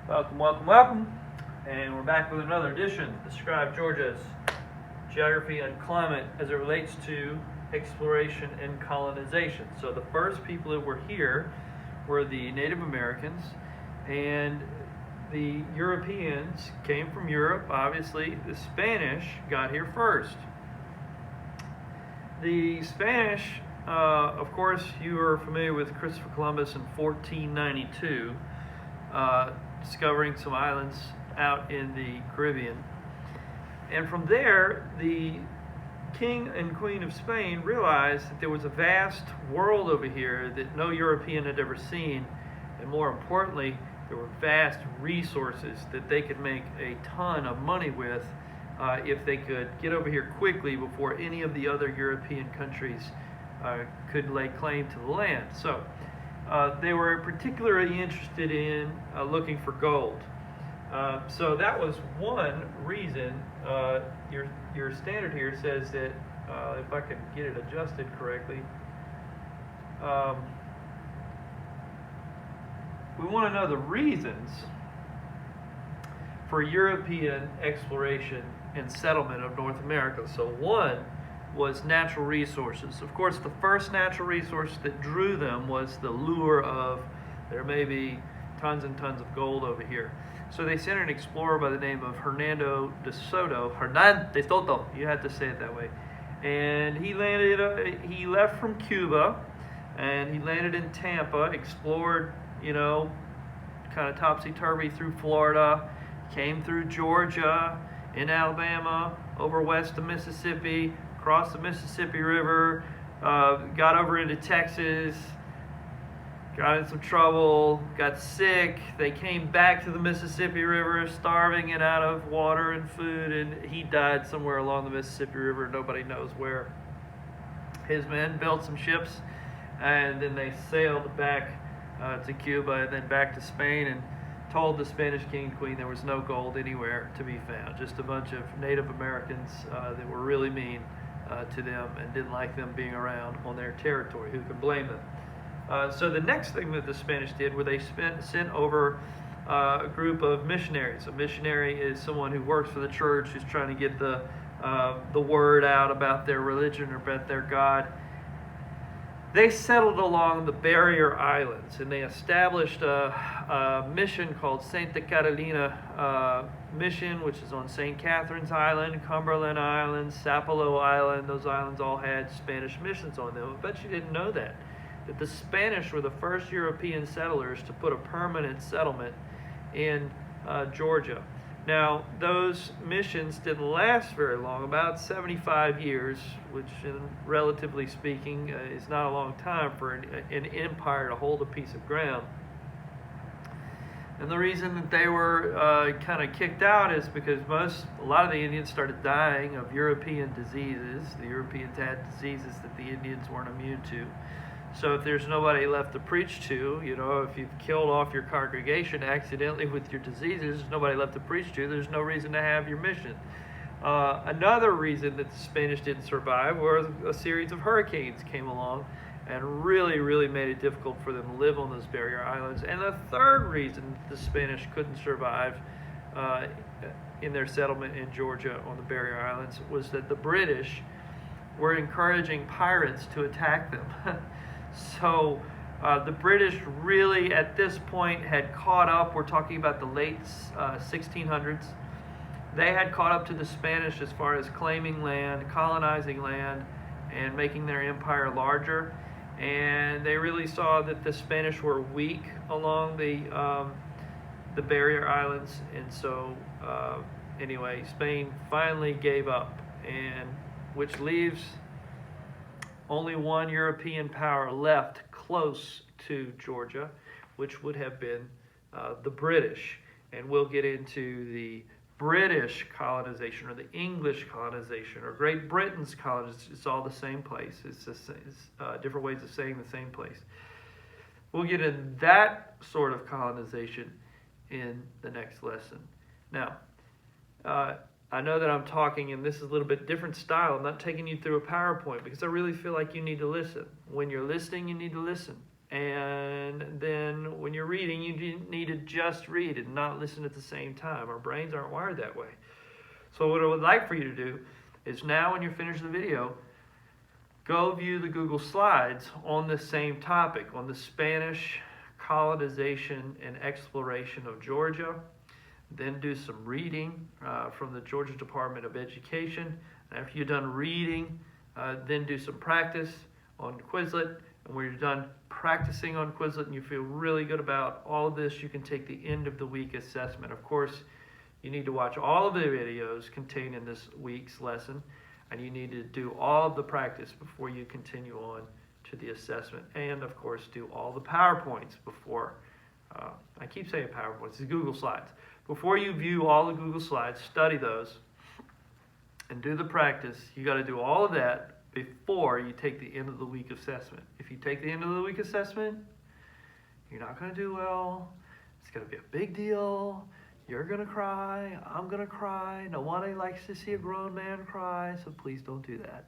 Welcome, welcome, welcome. And we're back with another edition, Describe Georgia's Geography and Climate as it relates to exploration and colonization. So the first people that were here were the Native Americans, and the Europeans came from Europe. Obviously, the Spanish got here first. The Spanish, of course, you are familiar with Christopher Columbus in 1492. Discovering some islands out in the Caribbean. And from there, the King and Queen of Spain realized that there was a vast world over here that no European had ever seen, and more importantly, there were vast resources that they could make a ton of money with if they could get over here quickly before any of the other European countries could lay claim to the land. So they were particularly interested in looking for gold. So that was one reason. Your standard here says that, if I can get it adjusted correctly, we want to know the reasons for European exploration and settlement of North America. So one was natural resources. Of course, the first natural resource that drew them was the lure of there may be tons and tons of gold over here. So they sent an explorer by the name of Hernando de Soto. Hernan de Soto, you have to say it that way. And he landed. He left from Cuba, and he landed in Tampa. Explored, kind of topsy-turvy through Florida. Came through Georgia, in Alabama, over west of Mississippi. Crossed the Mississippi River, got over into Texas, got in some trouble, got sick. They came back to the Mississippi River, starving and out of water and food, and he died somewhere along the Mississippi River. Nobody knows where. His men built some ships, and then they sailed back to Cuba and then back to Spain and told the Spanish king and queen there was no gold anywhere to be found. Just a bunch of Native Americans that were really mean to them and didn't like them being around on their territory. Who could blame them? So the next thing that the Spanish did were they sent over a group of missionaries. A missionary is someone who works for the church, who's trying to get the word out about their religion or about their God. They settled along the barrier islands, and they established a mission called Santa Catalina Mission, which is on St. Catherine's Island, Cumberland Island, Sapelo Island. Those islands all had Spanish missions on them. I bet you didn't know that the Spanish were the first European settlers to put a permanent settlement in Georgia. Now, those missions didn't last very long, about 75 years, which, relatively speaking, is not a long time for an empire to hold a piece of ground. And the reason that they were kind of kicked out is because a lot of the Indians started dying of European diseases. The Europeans had diseases that the Indians weren't immune to. So if there's nobody left to preach to, if you've killed off your congregation accidentally with your diseases, there's nobody left to preach to, there's no reason to have your mission. Another reason that the Spanish didn't survive was a series of hurricanes came along and really, really made it difficult for them to live on those barrier islands. And the third reason the Spanish couldn't survive in their settlement in Georgia on the barrier islands was that the British were encouraging pirates to attack them. So the British really, at this point, had caught up. We're talking about the late 1600s. They had caught up to the Spanish as far as claiming land, colonizing land, and making their empire larger. And they really saw that the Spanish were weak along the barrier islands. And so, anyway, Spain finally gave up, and which leaves only one European power left close to Georgia, which would have been the British. And we'll get into the British colonization or the English colonization or Great Britain's colonization. It's all the same place. It's different ways of saying the same place. We'll get into that sort of colonization in the next lesson. Now, I know that I'm talking, and this is a little bit different style. I'm not taking you through a PowerPoint because I really feel like you need to listen. When you're listening, you need to listen. And then when you're reading, you need to just read and not listen at the same time. Our brains aren't wired that way. So what I would like for you to do is now when you're finished the video, go view the Google Slides on the same topic, on the Spanish colonization and exploration of Georgia. Then do some reading from the Georgia Department of Education. And after you're done reading, then do some practice on Quizlet. And when you're done practicing on Quizlet and you feel really good about all of this, you can take the end of the week assessment. Of course, you need to watch all of the videos contained in this week's lesson, and you need to do all of the practice before you continue on to the assessment. And of course, do all the PowerPoints before, I keep saying PowerPoints, it's Google Slides. Before you view all the Google Slides, study those and do the practice. You got to do all of that before you take the end of the week assessment. If you take the end of the week assessment, you're not going to do well. It's going to be a big deal. You're going to cry. I'm going to cry. Nobody likes to see a grown man cry, so please don't do that.